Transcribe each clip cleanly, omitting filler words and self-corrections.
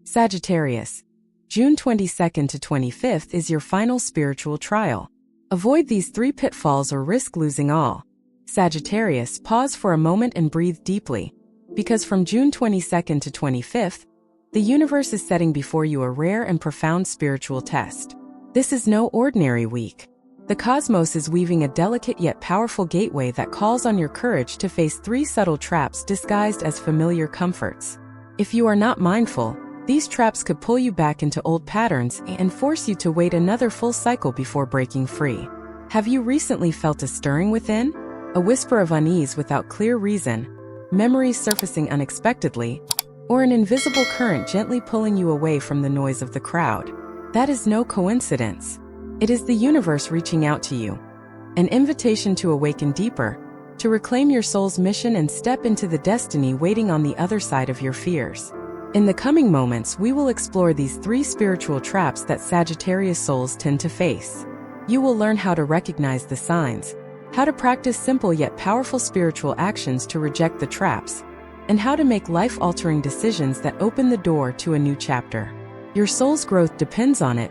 Sagittarius, June 22nd to 25th is your final spiritual trial. Avoid these 3 pitfalls or risk losing all. Sagittarius, pause for a moment and breathe deeply, because from June 22nd to 25th, the universe is setting before you a rare and profound spiritual test. This is no ordinary week. The cosmos is weaving a delicate yet powerful gateway that calls on your courage to face 3 subtle traps disguised as familiar comforts. If you are not mindful, these traps could pull you back into old patterns and force you to wait another full cycle before breaking free. Have you recently felt a stirring within? A whisper of unease without clear reason, memories surfacing unexpectedly, or an invisible current gently pulling you away from the noise of the crowd? That is no coincidence. It is the universe reaching out to you. An invitation to awaken deeper, to reclaim your soul's mission and step into the destiny waiting on the other side of your fears. In the coming moments, we will explore these 3 spiritual traps that Sagittarius souls tend to face. You will learn how to recognize the signs, how to practice simple yet powerful spiritual actions to reject the traps, and how to make life-altering decisions that open the door to a new chapter. Your soul's growth depends on it,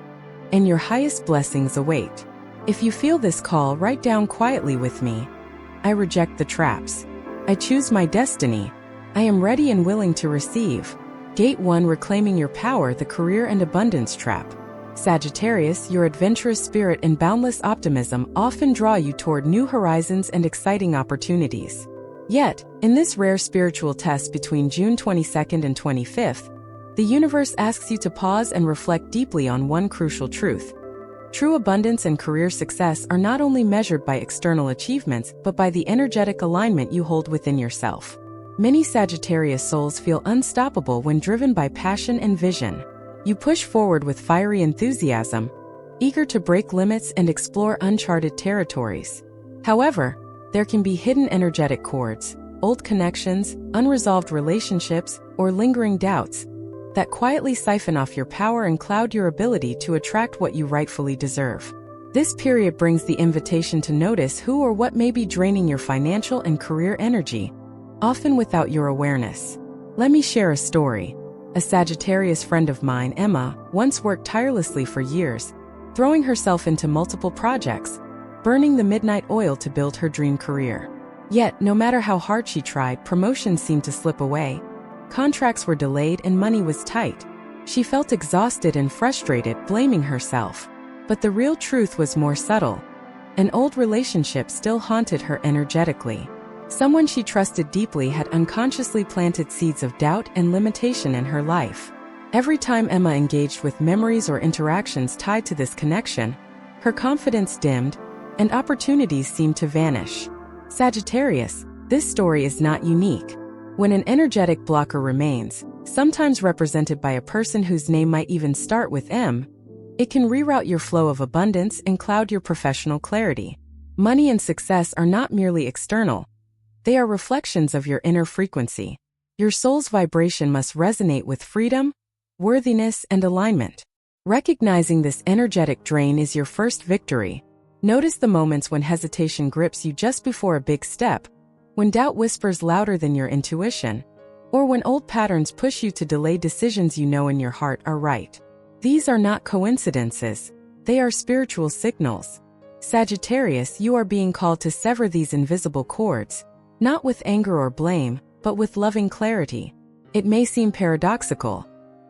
and your highest blessings await. If you feel this call, write down quietly with me. I reject the traps. I choose my destiny. I am ready and willing to receive. Gate 1, reclaiming your power, the career and abundance trap. Sagittarius, your adventurous spirit and boundless optimism often draw you toward new horizons and exciting opportunities. Yet, in this rare spiritual test between June 22nd and 25th, the universe asks you to pause and reflect deeply on one crucial truth. True abundance and career success are not only measured by external achievements but by the energetic alignment you hold within yourself. Many Sagittarius souls feel unstoppable when driven by passion and vision. You push forward with fiery enthusiasm, eager to break limits and explore uncharted territories. However, there can be hidden energetic cords, old connections, unresolved relationships, or lingering doubts that quietly siphon off your power and cloud your ability to attract what you rightfully deserve. This period brings the invitation to notice who or what may be draining your financial and career energy, often without your awareness. Let me share a story. A Sagittarius friend of mine, Emma, once worked tirelessly for years, throwing herself into multiple projects, burning the midnight oil to build her dream career. Yet, no matter how hard she tried, promotions seemed to slip away. Contracts were delayed and money was tight. She felt exhausted and frustrated, blaming herself. But the real truth was more subtle. An old relationship still haunted her energetically. Someone she trusted deeply had unconsciously planted seeds of doubt and limitation in her life. Every time Emma engaged with memories or interactions tied to this connection, her confidence dimmed, and opportunities seemed to vanish. Sagittarius, this story is not unique. When an energetic blocker remains, sometimes represented by a person whose name might even start with M, it can reroute your flow of abundance and cloud your professional clarity. Money and success are not merely external. They are reflections of your inner frequency. Your soul's vibration must resonate with freedom, worthiness, and alignment. Recognizing this energetic drain is your first victory. Notice the moments when hesitation grips you just before a big step, when doubt whispers louder than your intuition, or when old patterns push you to delay decisions you know in your heart are right. These are not coincidences. They are spiritual signals. Sagittarius, you are being called to sever these invisible cords, not with anger or blame, but with loving clarity. It may seem paradoxical.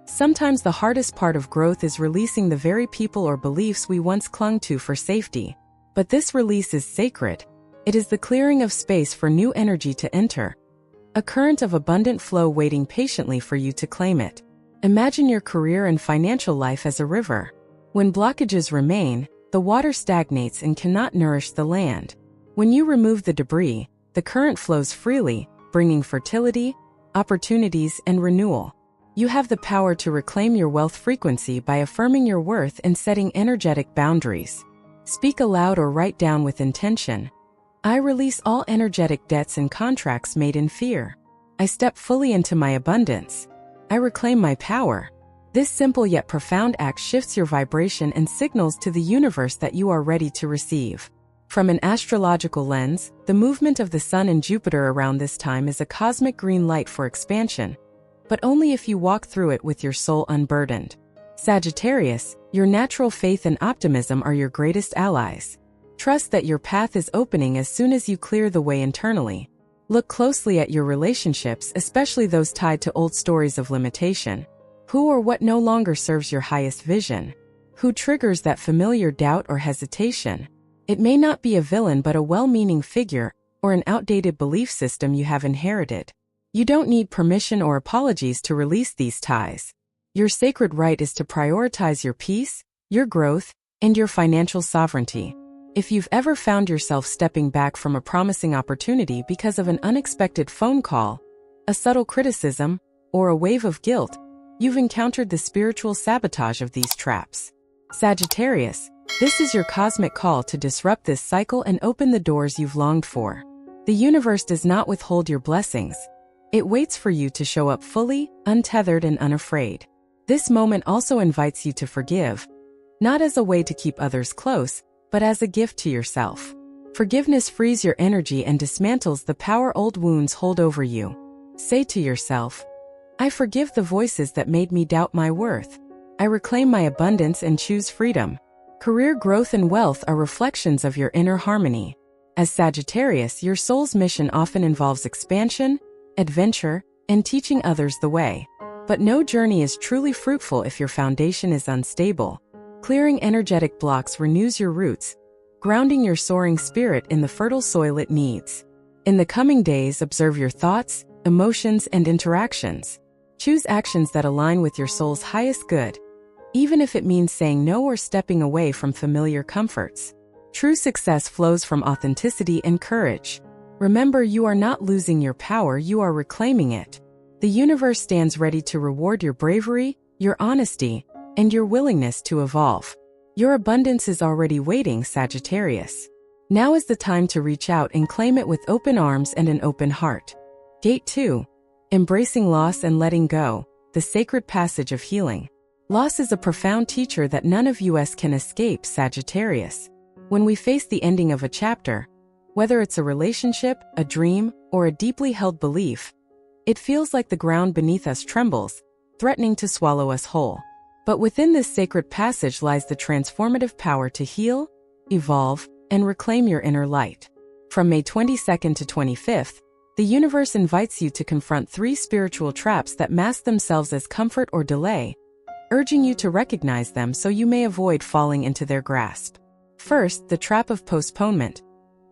Sometimes the hardest part of growth is releasing the very people or beliefs we once clung to for safety. But this release is sacred. It is the clearing of space for new energy to enter. A current of abundant flow waiting patiently for you to claim it. Imagine your career and financial life as a river. When blockages remain, the water stagnates and cannot nourish the land. When you remove the debris, the current flows freely, bringing fertility, opportunities, and renewal. You have the power to reclaim your wealth frequency by affirming your worth and setting energetic boundaries. Speak aloud or write down with intention. I release all energetic debts and contracts made in fear. I step fully into my abundance. I reclaim my power. This simple yet profound act shifts your vibration and signals to the universe that you are ready to receive. From an astrological lens, the movement of the Sun and Jupiter around this time is a cosmic green light for expansion. but only if you walk through it with your soul unburdened. Sagittarius, your natural faith and optimism are your greatest allies. Trust that your path is opening as soon as you clear the way internally. Look closely at your relationships, especially those tied to old stories of limitation. Who or what no longer serves your highest vision? Who triggers that familiar doubt or hesitation? It may not be a villain but a well-meaning figure or an outdated belief system you have inherited. You don't need permission or apologies to release these ties. Your sacred right is to prioritize your peace, your growth, and your financial sovereignty. If you've ever found yourself stepping back from a promising opportunity because of an unexpected phone call, a subtle criticism, or a wave of guilt, you've encountered the spiritual sabotage of these traps. Sagittarius, this is your cosmic call to disrupt this cycle and open the doors you've longed for. The universe does not withhold your blessings. It waits for you to show up fully, untethered, and unafraid. This moment also invites you to forgive, not as a way to keep others close, but as a gift to yourself. Forgiveness frees your energy and dismantles the power old wounds hold over you. Say to yourself, I forgive the voices that made me doubt my worth. I reclaim my abundance and choose freedom. Career growth and wealth are reflections of your inner harmony. As Sagittarius, your soul's mission often involves expansion, adventure, and teaching others the way. But no journey is truly fruitful if your foundation is unstable. Clearing energetic blocks renews your roots, grounding your soaring spirit in the fertile soil it needs. In the coming days, observe your thoughts, emotions, and interactions. Choose actions that align with your soul's highest good, even if it means saying no or stepping away from familiar comforts. True success flows from authenticity and courage. Remember, you are not losing your power, you are reclaiming it. The universe stands ready to reward your bravery, your honesty, and your willingness to evolve. Your abundance is already waiting, Sagittarius. Now is the time to reach out and claim it with open arms and an open heart. Gate 2. Embracing loss and letting go, the sacred passage of healing. Loss is a profound teacher that none of us can escape, Sagittarius. When we face the ending of a chapter, whether it's a relationship, a dream, or a deeply held belief, it feels like the ground beneath us trembles, threatening to swallow us whole. But within this sacred passage lies the transformative power to heal, evolve, and reclaim your inner light. From May 22nd to 25th, the universe invites you to confront 3 spiritual traps that mask themselves as comfort or delay, urging you to recognize them so you may avoid falling into their grasp. First, the trap of postponement.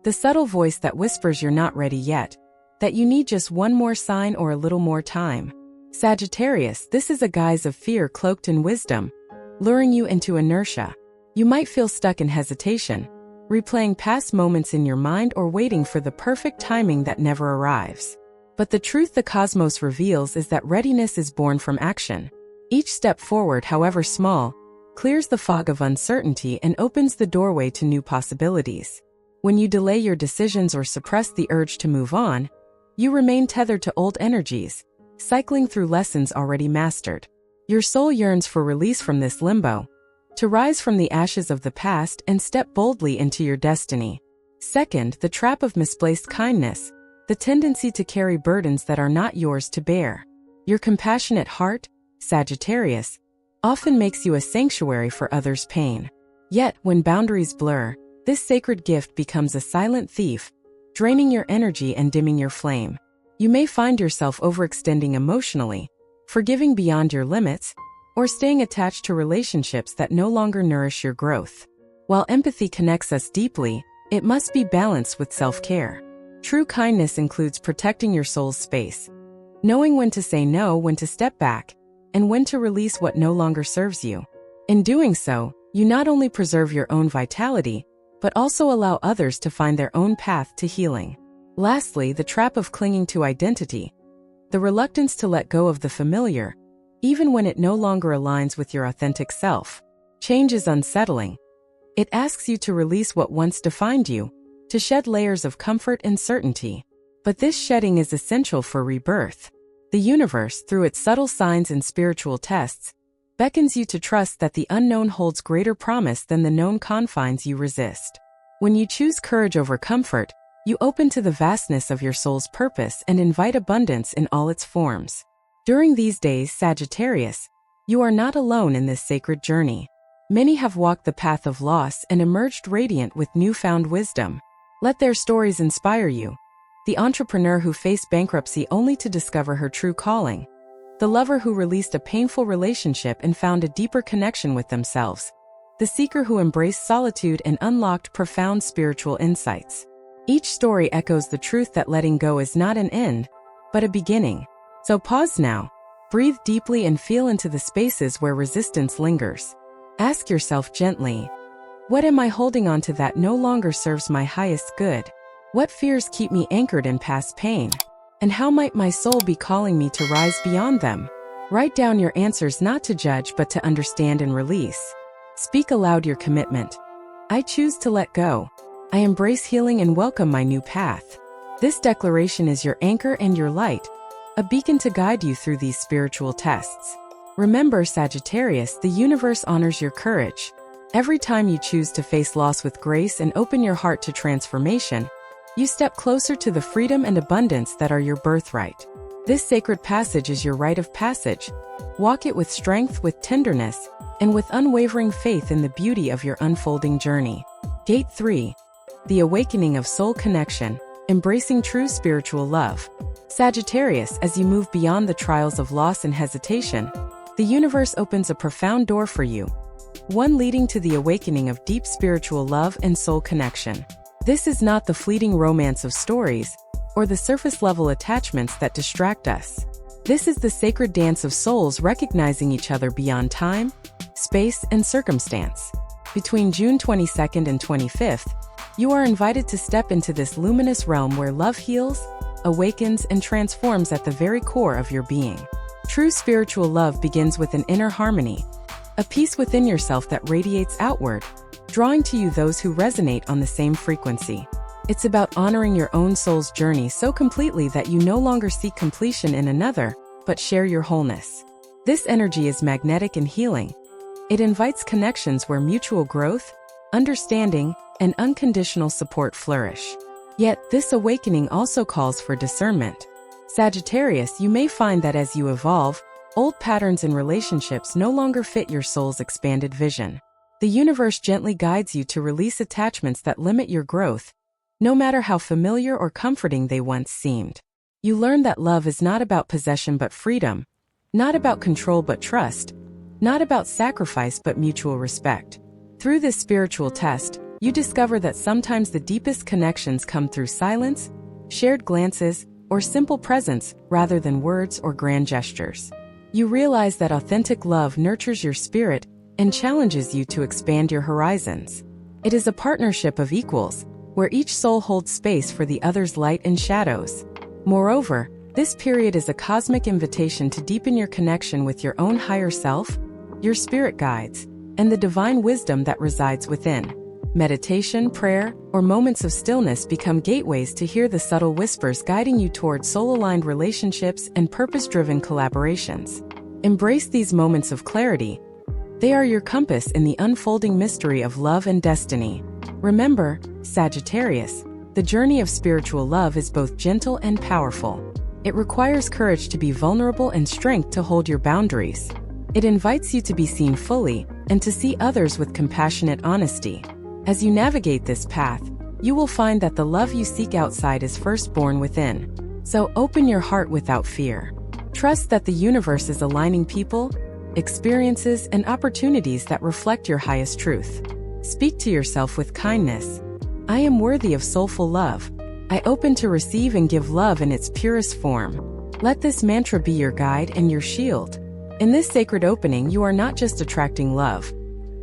The subtle voice that whispers you're not ready yet, that you need just one more sign or a little more time. Sagittarius, this is a guise of fear cloaked in wisdom, luring you into inertia. You might feel stuck in hesitation, replaying past moments in your mind or waiting for the perfect timing that never arrives. But the truth the cosmos reveals is that readiness is born from action. Each step forward, however small, clears the fog of uncertainty and opens the doorway to new possibilities. When you delay your decisions or suppress the urge to move on, you remain tethered to old energies, cycling through lessons already mastered. Your soul yearns for release from this limbo, to rise from the ashes of the past and step boldly into your destiny. Second, the trap of misplaced kindness, the tendency to carry burdens that are not yours to bear. Your compassionate heart, Sagittarius, often makes you a sanctuary for others' pain. Yet, when boundaries blur, this sacred gift becomes a silent thief, draining your energy and dimming your flame. You may find yourself overextending emotionally, forgiving beyond your limits, or staying attached to relationships that no longer nourish your growth. While empathy connects us deeply, it must be balanced with self-care. True kindness includes protecting your soul's space, knowing when to say no, when to step back, and when to release what no longer serves you. In doing so, you not only preserve your own vitality, but also allow others to find their own path to healing. Lastly, the trap of clinging to identity, the reluctance to let go of the familiar, even when it no longer aligns with your authentic self. Change is unsettling. It asks you to release what once defined you, to shed layers of comfort and certainty. But this shedding is essential for rebirth. The universe, through its subtle signs and spiritual tests, beckons you to trust that the unknown holds greater promise than the known confines you resist. When you choose courage over comfort, you open to the vastness of your soul's purpose and invite abundance in all its forms. During these days, Sagittarius, you are not alone in this sacred journey. Many have walked the path of loss and emerged radiant with newfound wisdom. Let their stories inspire you. The entrepreneur who faced bankruptcy only to discover her true calling. The lover who released a painful relationship and found a deeper connection with themselves. The seeker who embraced solitude and unlocked profound spiritual insights. Each story echoes the truth that letting go is not an end, but a beginning. So pause now, breathe deeply and feel into the spaces where resistance lingers. Ask yourself gently, what am I holding on to that no longer serves my highest good? What fears keep me anchored in past pain? And how might my soul be calling me to rise beyond them? Write down your answers, not to judge but to understand and release. Speak aloud your commitment. I choose to let go. I embrace healing and welcome my new path. This declaration is your anchor and your light, a beacon to guide you through these spiritual tests. Remember, Sagittarius, the universe honors your courage. Every time you choose to face loss with grace and open your heart to transformation, you step closer to the freedom and abundance that are your birthright. This sacred passage is your rite of passage. Walk it with strength, with tenderness, and with unwavering faith in the beauty of your unfolding journey. Gate 3. The awakening of soul connection, embracing true spiritual love. Sagittarius, as you move beyond the trials of loss and hesitation, the universe opens a profound door for you, one leading to the awakening of deep spiritual love and soul connection. This is not the fleeting romance of stories, or the surface-level attachments that distract us. This is the sacred dance of souls recognizing each other beyond time, space, and circumstance. Between June 22nd and 25th, you are invited to step into this luminous realm where love heals, awakens, and transforms at the very core of your being. True spiritual love begins with an inner harmony, a peace within yourself that radiates outward, drawing to you those who resonate on the same frequency. It's about honoring your own soul's journey so completely that you no longer seek completion in another, but share your wholeness. This energy is magnetic and healing. It invites connections where mutual growth, understanding, and unconditional support flourish. Yet, this awakening also calls for discernment. Sagittarius, you may find that as you evolve, old patterns in relationships no longer fit your soul's expanded vision. The universe gently guides you to release attachments that limit your growth, no matter how familiar or comforting they once seemed. You learn that love is not about possession but freedom, not about control but trust, not about sacrifice but mutual respect. Through this spiritual test, you discover that sometimes the deepest connections come through silence, shared glances, or simple presence rather than words or grand gestures. You realize that authentic love nurtures your spirit and challenges you to expand your horizons. It is a partnership of equals, where each soul holds space for the other's light and shadows. Moreover, this period is a cosmic invitation to deepen your connection with your own higher self, your spirit guides, and the divine wisdom that resides within. Meditation, prayer, or moments of stillness become gateways to hear the subtle whispers guiding you toward soul-aligned relationships and purpose-driven collaborations. Embrace these moments of clarity. They are your compass in the unfolding mystery of love and destiny. Remember, Sagittarius, the journey of spiritual love is both gentle and powerful. It requires courage to be vulnerable and strength to hold your boundaries. It invites you to be seen fully and to see others with compassionate honesty. As you navigate this path, you will find that the love you seek outside is first born within. So open your heart without fear. Trust that the universe is aligning people, experiences, and opportunities that reflect your highest truth. Speak to yourself with kindness. I am worthy of soulful love. I open to receive and give love in its purest form. Let this mantra be your guide and your shield. In this sacred opening, you are not just attracting love.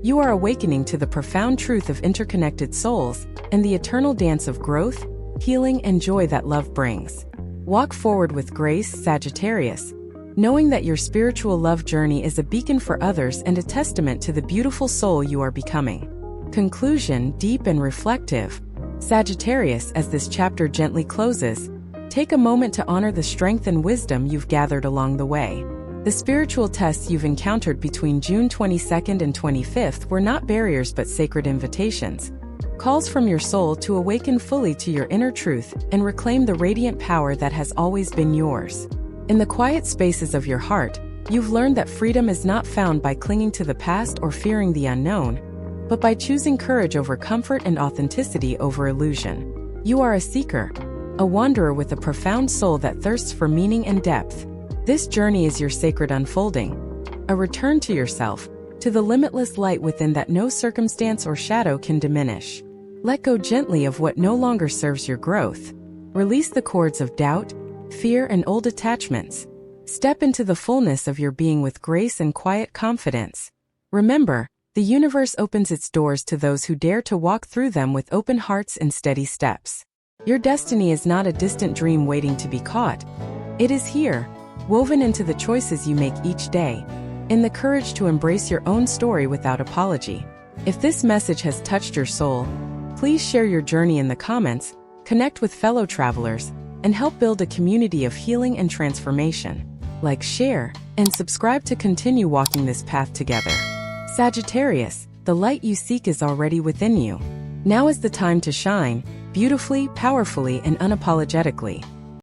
You are awakening to the profound truth of interconnected souls and the eternal dance of growth, healing, and joy that love brings. Walk forward with grace, Sagittarius, knowing that your spiritual love journey is a beacon for others and a testament to the beautiful soul you are becoming. Conclusion, deep and reflective. Sagittarius, as this chapter gently closes, take a moment to honor the strength and wisdom you've gathered along the way. The spiritual tests you've encountered between June 22nd and 25th were not barriers but sacred invitations, calls from your soul to awaken fully to your inner truth and reclaim the radiant power that has always been yours. In the quiet spaces of your heart, you've learned that freedom is not found by clinging to the past or fearing the unknown, but by choosing courage over comfort and authenticity over illusion. You are a seeker, a wanderer with a profound soul that thirsts for meaning and depth. This journey is your sacred unfolding, a return to yourself, to the limitless light within that no circumstance or shadow can diminish. Let go gently of what no longer serves your growth. Release the cords of doubt, fear, and old attachments. Step into the fullness of your being with grace and quiet confidence. Remember, the universe opens its doors to those who dare to walk through them with open hearts and steady steps. Your destiny is not a distant dream waiting to be caught. It is here, woven into the choices you make each day, in the courage to embrace your own story without apology. If this message has touched your soul, please share your journey in the comments, connect with fellow travelers, and help build a community of healing and transformation. Like, share, and subscribe to continue walking this path together. Sagittarius, the light you seek is already within you. Now is the time to shine, beautifully, powerfully, and unapologetically.